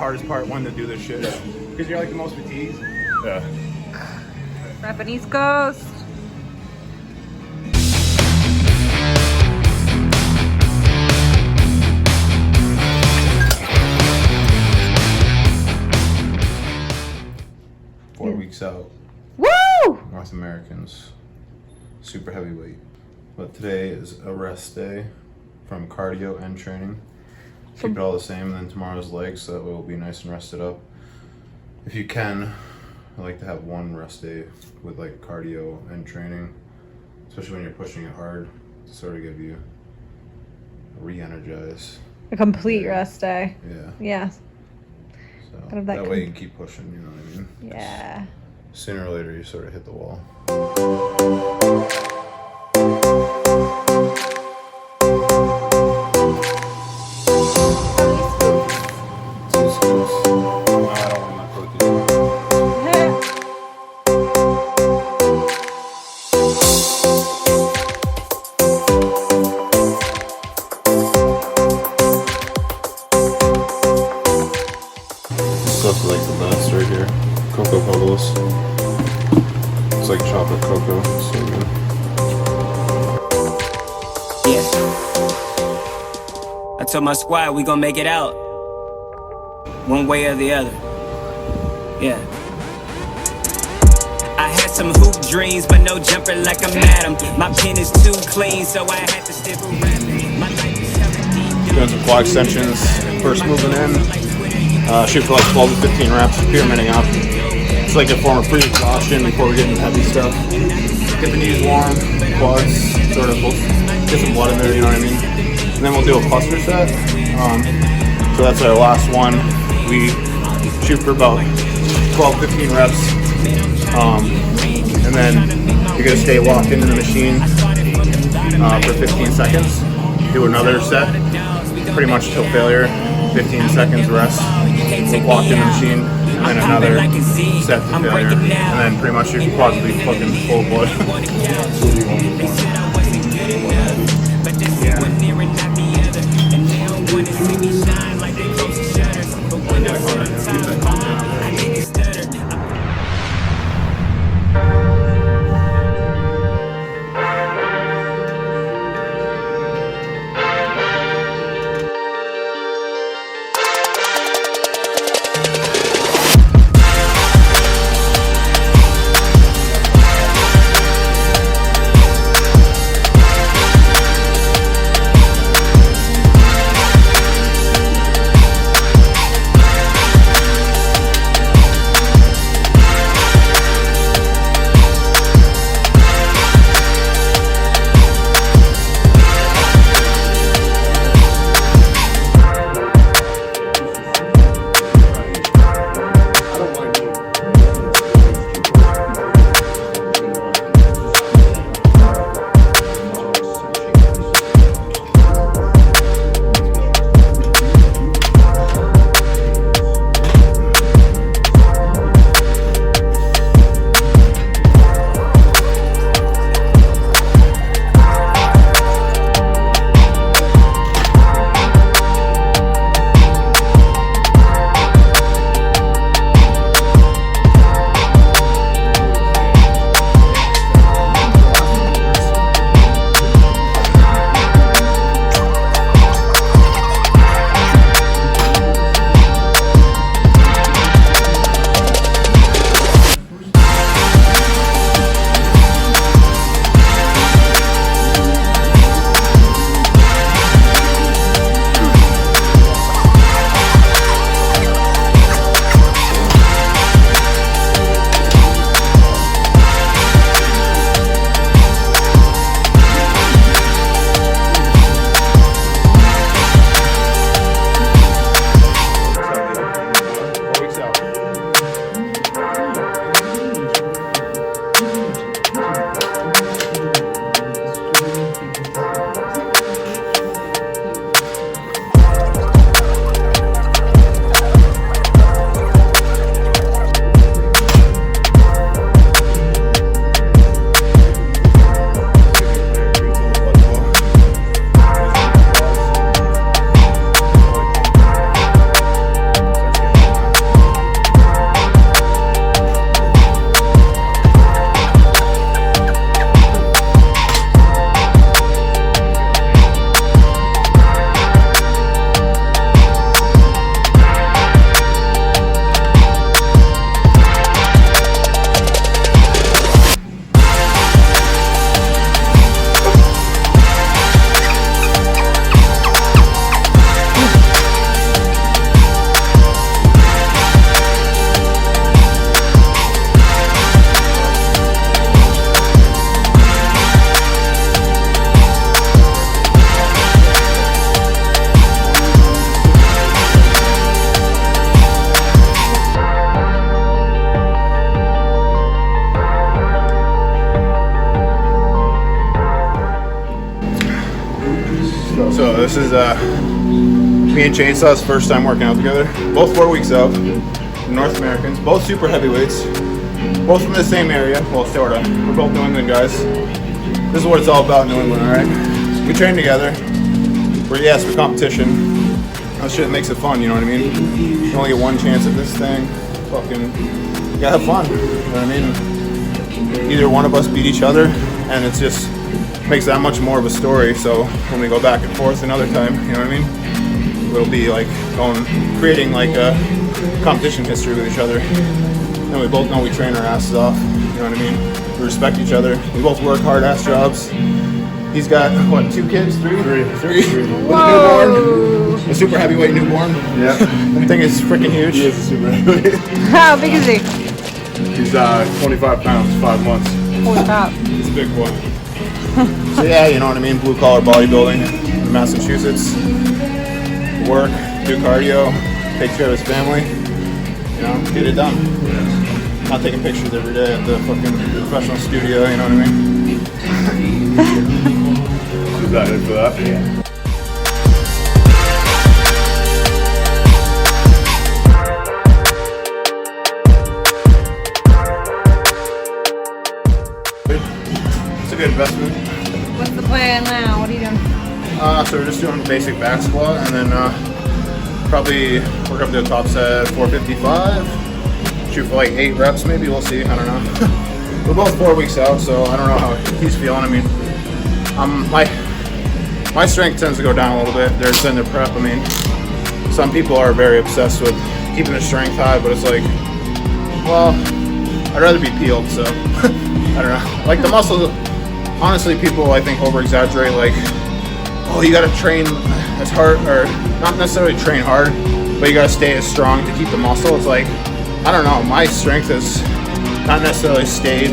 hardest part when to do this shit. Because you're like the most fatigued. Yeah. Repping East Coast. Weeks out. Woo! North Americans. Super heavyweight. But today is a rest day from cardio and training. Keep it all the same, and then tomorrow's legs, so that way we'll be nice and rested up. If you can, I like to have one rest day with like cardio and training, especially when you're pushing it hard, to sort of give you a re-energize. A complete rest day. Yeah. Yeah. So Kind of that way you can keep pushing, you know what I mean? Yeah. Sooner or later you sort of hit the wall. Stuff like the best right here. Cocoa Pebbles. It's like chocolate cocoa. It's so good. Yeah. I told my squad we gon' make it out. One way or the other. Yeah. I had some hoop dreams, but no jumper like I'm Adam. My pen is too clean, so I had to stick with rapping. My life is deep. Doing some quad extensions. First moving in. Shoot for like 12 to 15 reps, pyramiding up. It's like a form of pre-exhaustion before we get into heavy stuff. Get the knees warm, quads, sort of get some blood in there, you know what I mean? And then we'll do a cluster set. So that's our last one. We shoot for about 12, 15 reps. And then you're gonna stay locked into the machine for 15 seconds. Do another set, pretty much till failure. 15 seconds rest, locked in the machine, and then another set to failure, and then pretty much your quads will be fucking full of blood. is me and Chainsaw's first time working out together. Both 4 weeks out. North Americans, both super heavyweights, both from the same area. Well, sort of. We're both New England guys. This is what it's all about, New England, all right? We train together. Yes, for competition. That shit makes it fun, you know what I mean? You only get one chance at this thing. Fucking, you gotta have fun, you know what I mean? Either one of us beat each other, and it just makes that much more of a story. So when we go back and forth another time, you know what I mean? It'll be like creating like a competition history with each other. And we both know we train our asses off, you know what I mean? We respect each other. We both work hard ass jobs. He's got, what, 2 kids? Three. With a newborn. A super heavyweight newborn. Yeah. That thing is freaking huge. He is a super heavyweight. How big is he? He's 25 pounds, 5 months. Holy crap. He's a big boy. So yeah, you know what I mean? Blue collar bodybuilding in Massachusetts. Work, do cardio, take care of his family. You know, get it done. Yeah. Not taking pictures every day at the fucking professional studio, you know what I mean? Excited for that. Yeah. It's a good investment. What's the plan now? What are you doing? So we're just doing basic back squat, and then probably work up to a top set 455. Shoot for like 8 reps, maybe. We'll see. I don't know. We're both 4 weeks out, so I don't know how he's feeling. I mean, my strength tends to go down a little bit. There's in the prep. I mean, some people are very obsessed with keeping their strength high, but it's like, well, I'd rather be peeled. So I don't know. Like the muscles, honestly, people I think over exaggerate. Like, oh, you got to train as hard, or not necessarily train hard, but you got to stay as strong to keep the muscle. It's like, I don't know. My strength has not necessarily stayed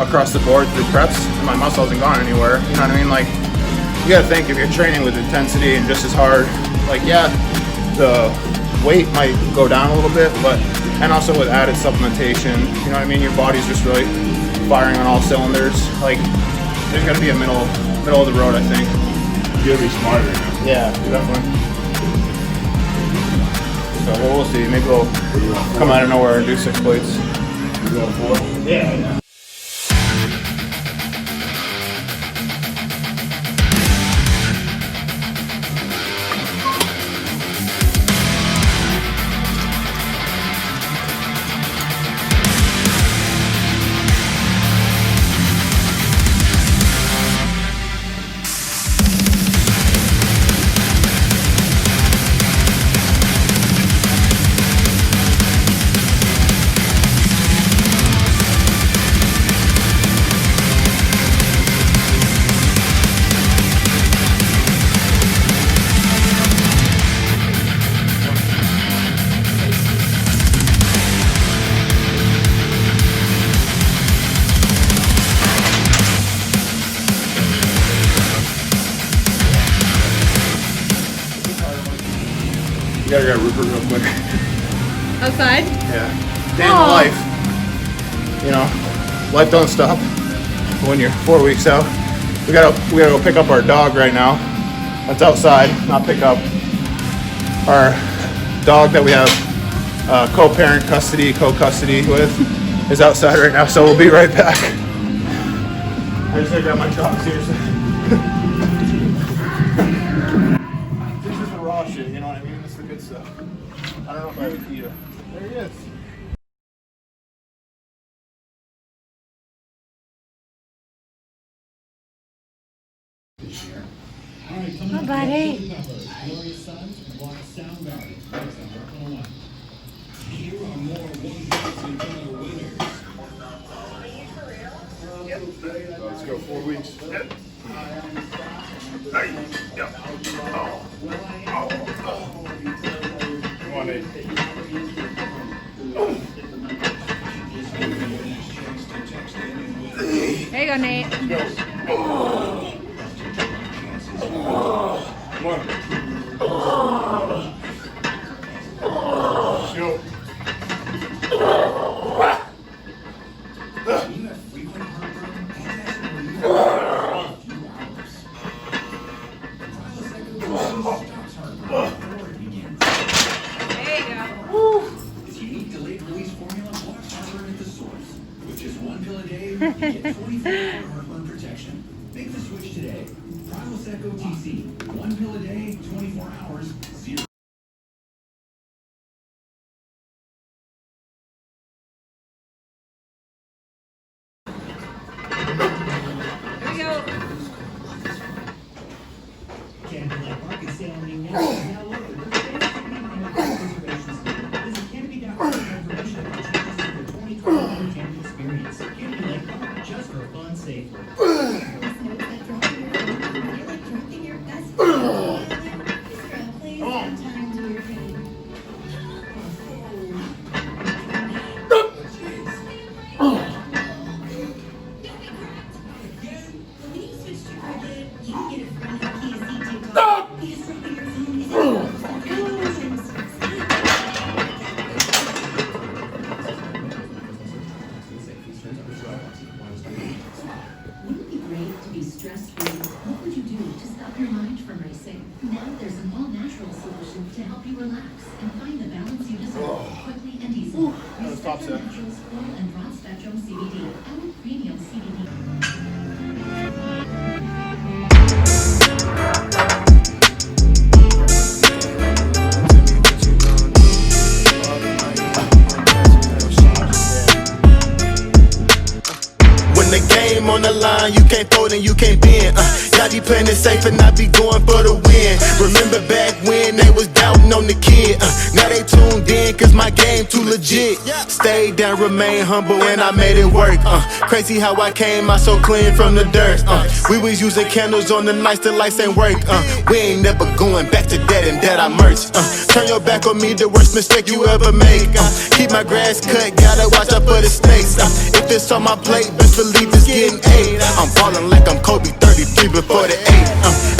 across the board through preps, and my muscle hasn't gone anywhere. You know what I mean? Like, you gotta think, if you're training with intensity and just as hard, like, yeah, the weight might go down a little bit, but, and also with added supplementation, you know what I mean? Your body's just really firing on all cylinders. Like, there's gotta be a middle of the road, I think. You gotta be smarter. Yeah, definitely. So we'll see. Maybe we'll come out of nowhere and do 6 plates. You going 4? Yeah. You gotta go Rupert real quick. Outside? Yeah. Day in the life. You know, life don't stop when you're 4 weeks out. We gotta go pick up our dog right now. That's outside, not pick up. Our dog that we have co-parent custody, co-custody with is outside right now, so we'll be right back. I just gotta grab my truck, seriously. This is the raw shit, you know what I mean? This is the good stuff. I don't know if I have a key to. There he is. Hi, buddy. Let's go 4 weeks. Come on, Nate. There you go, Nate. Come on. Let's go. Get 24-hour heartburn protection. Make the switch today. Prilosec OTC. 1 pill a day, 24 hours, 0. Here we go. Candlelight Park is sailing now. Now loaded. Visit Canopy.com for information about changes to the 2021 Canopy experience. Candlelight Park, just for fun safely. Dropping your best friend. Please spend time to your pain. When you switch to Credit, you can get a friendly PSC TikTok. Because dropping your phone is Wouldn't it be great to be stress-free? What would you do to stop your mind from racing? Now there's an all-natural solution to help you relax and find the balance you deserve quickly and easily. Respect Your Naturals full and broad spectrum CBD and premium CBD. When the game on the line, you can't fold and you can't bend. Y'all be playing it safe and I be going for the win. Remember back when they was doubting on the kid. Now they tuned in cause my game too legit. Stayed down, remain humble and I made it work. Crazy how I came out so clean from the dirt. We was using candles on the nights the lights ain't work. We ain't never going back to that and that I merch. Turn your back on me, the worst mistake you ever make. Keep my grass cut, gotta watch out for the snakes. If it's on my plate, best believe it's getting 8. I'm ballin' like I'm Kobe, 33 before the 8.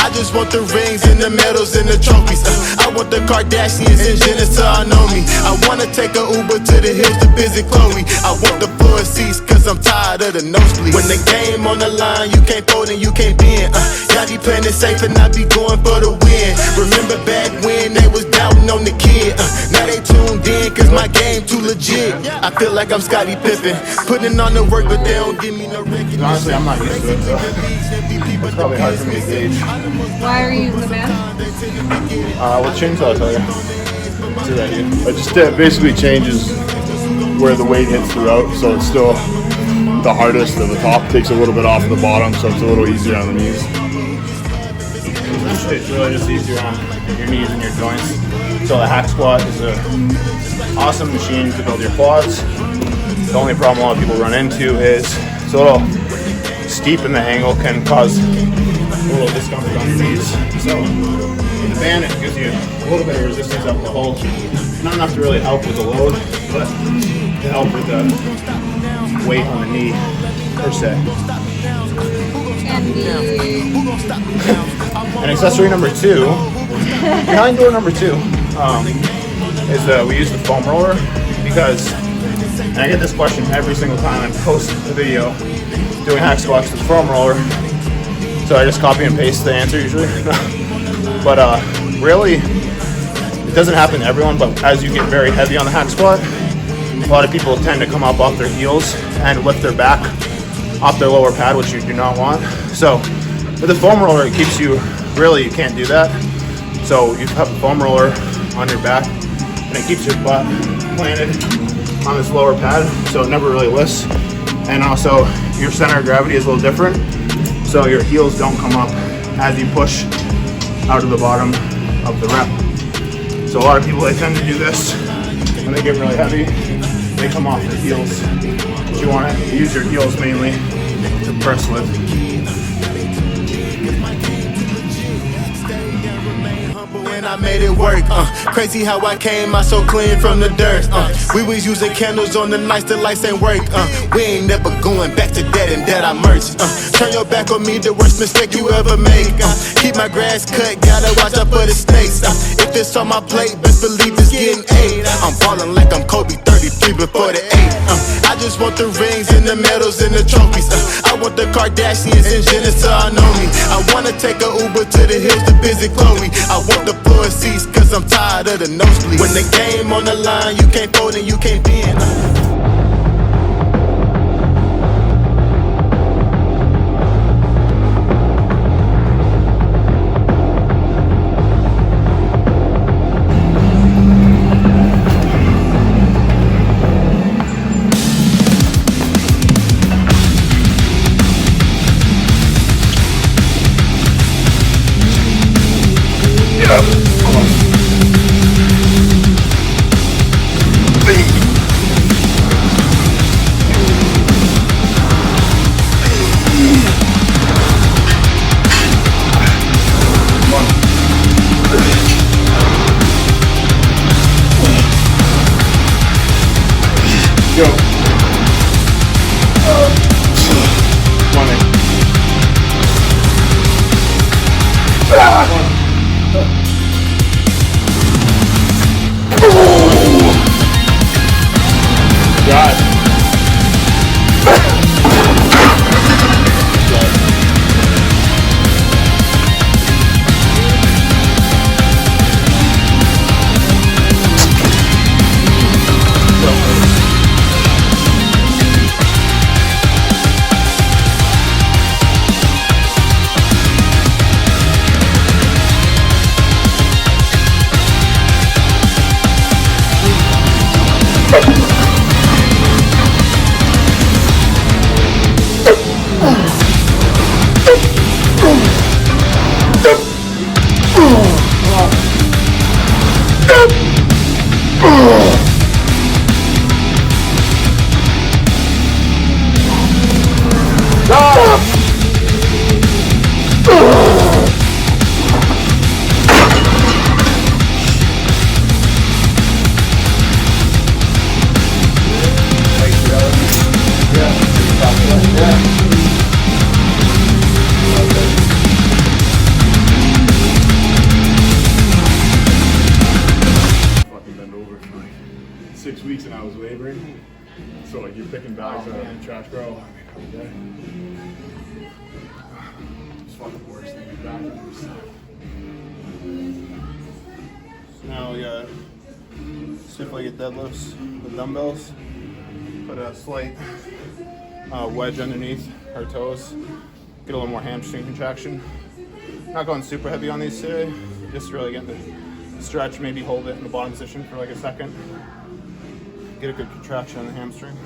I just want the rings and the medals and the trophies. I want the Kardashians and Jenner so I know me. I wanna take a Uber to the hills to visit Chloe. I want the floor seats cause I'm tired of the nosebleeds. When the game on the line, you can't fold and you can't bend. Y'all be playing it safe and I be going for the win. Remember back when they was doubting on the kid. Now they tuned in cause my game too legit. I feel like I'm Scottie Pippen, putting on the work but they don't give me no recognition. Honestly, I'm not used to it, so it's probably hard for me to gauge. Why are you using the band? What chainsaw I'll tell you? See that you? It just basically changes where the weight hits throughout, so it's still the hardest at the top. Takes a little bit off the bottom, so it's a little easier on the knees. It's really just easier on your knees and your joints. So the hack squat is an awesome machine to build your quads. The only problem a lot of people run into is it's a little steep in the angle, can cause a little discomfort on your knees. So in the band, it gives you a little bit of resistance up the hole. Not enough to really help with the load, but to help with the weight on the knee per se. And accessory number 2, behind door number 2, is we use the foam roller because, and I get this question every single time I post a video doing hack squats with the foam roller, so I just copy and paste the answer usually. But really, it doesn't happen to everyone, but as you get very heavy on the hack squat, a lot of people tend to come up off their heels and lift their back off their lower pad, which you do not want. So with the foam roller, it keeps you, really you can't do that. So you have the foam roller on your back and it keeps your butt planted on this lower pad, so it never really lifts. And also your center of gravity is a little different, so your heels don't come up as you push out of the bottom of the rep. So a lot of people, they tend to do this when they get really heavy, they come off their heels. But you want to use your heels mainly to press lift. And I made it work. Crazy how I came out so clean from the dirt. We was using candles on the nights the lights ain't work. We ain't never going back to that and that I merch. Turn your back on me, the worst mistake you ever make. Keep my grass cut, gotta watch out for the snakes. If it's on my plate, best believe it's getting 8. I'm ballin' like I'm Kobe, 33 before the 8. I just want the rings and the medals and the trophies. I want the Kardashians and Jenner so I know me. I wanna take a Uber to the hills to visit Chloe. I want the floor seats cause I'm tired of the nosebleeds. When the game on the line, you can't fold and you can't bend. 6 weeks and I was wavering. So like you're picking bags out of the trash barrel. It's fucking the worst thing. Back Now we got stiff legged deadlifts with dumbbells. Put a slight wedge underneath our toes. Get a little more hamstring contraction. Not going super heavy on these today. Just really getting the stretch, maybe hold it in the bottom position for like a second. Get a good contraction on the hamstring.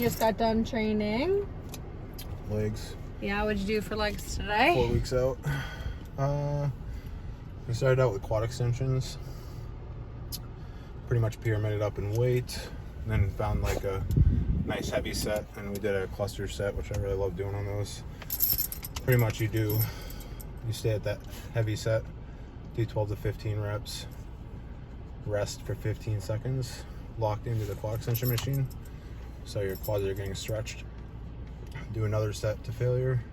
just got done training. Legs. Yeah, what'd you do for legs today? 4 weeks out. We started out with quad extensions. Pretty much pyramided up in weight. And then found like a nice heavy set. And we did a cluster set, which I really love doing on those. Pretty much you stay at that heavy set, do 12 to 15 reps, rest for 15 seconds, locked into the quad extension machine. So your quads are getting stretched. Do another set to failure,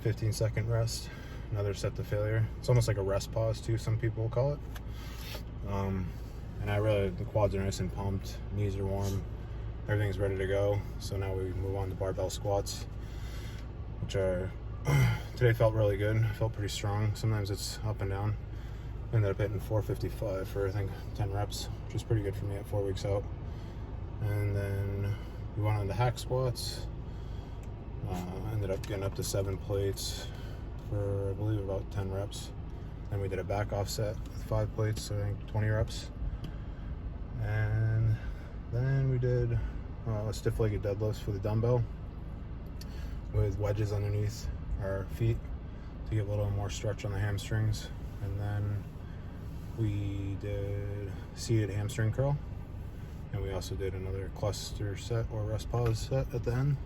15-second rest, another set to failure. It's almost like a rest pause too, some people call it. And the quads are nice and pumped, knees are warm, everything's ready to go. So now we move on to barbell squats, which are, today felt really good, felt pretty strong. Sometimes it's up and down. Ended up hitting 455 for I think 10 reps, which is pretty good for me at 4 weeks out. And then we went on to hack squats. Ended up getting up to 7 plates for I believe about 10 reps. Then we did a back offset with 5 plates, so I think 20 reps. And then we did a stiff-legged deadlifts for the dumbbell with wedges underneath our feet to get a little more stretch on the hamstrings. And then we did seated hamstring curl. And we also did another cluster set or rest pause set at the end.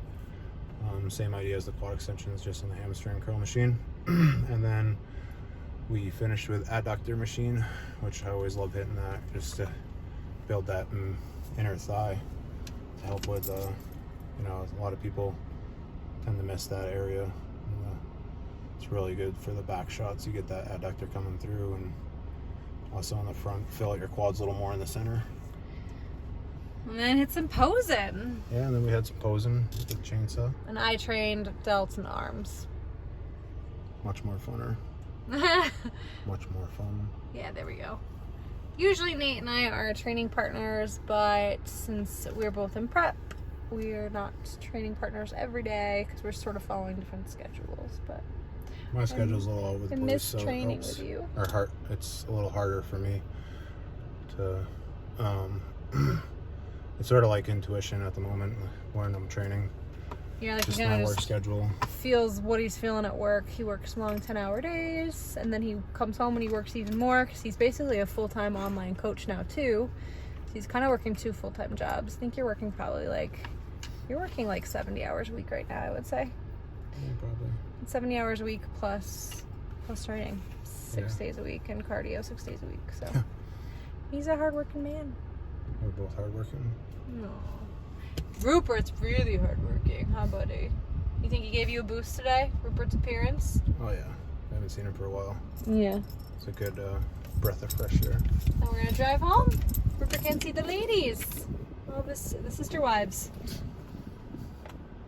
Same idea as the quad extensions, just on the hamstring curl machine. And then we finished with adductor machine, which I always love hitting that just to build that inner thigh to help with, a lot of people tend to miss that area. It's really good for the back shots. You get that adductor coming through, and also on the front, fill out your quads a little more in the center. And then hit some posing. Yeah, and then we had some posing with the chainsaw. And I trained delts and arms. Much more funner. Much more fun. Yeah, there we go. Usually Nate and I are training partners, but since we're both in prep, we're not training partners every day because we're sort of following different schedules. But my schedule's a little all over the I place, miss so training with you. It's a little harder for me to. It's sort of like intuition at the moment when I'm training. Yeah, like Just he my kind of work schedule. feels what he's feeling at work. He works long 10-hour days, and then he comes home and he works even more because he's basically a full-time online coach now too. So he's kind of working 2 full-time jobs. I think you're working you're working like 70 hours a week right now, I would say. Yeah, probably. 70 hours a week plus training 6 days a week and cardio 6 days a week. So he's a hardworking man. We're both hardworking. No. Rupert's really hardworking, huh, buddy? You think he gave you a boost today? Rupert's appearance? Oh yeah, I haven't seen him for a while. Yeah. It's a good breath of fresh air. Now we're gonna drive home. Rupert can't see the ladies. All the sister wives.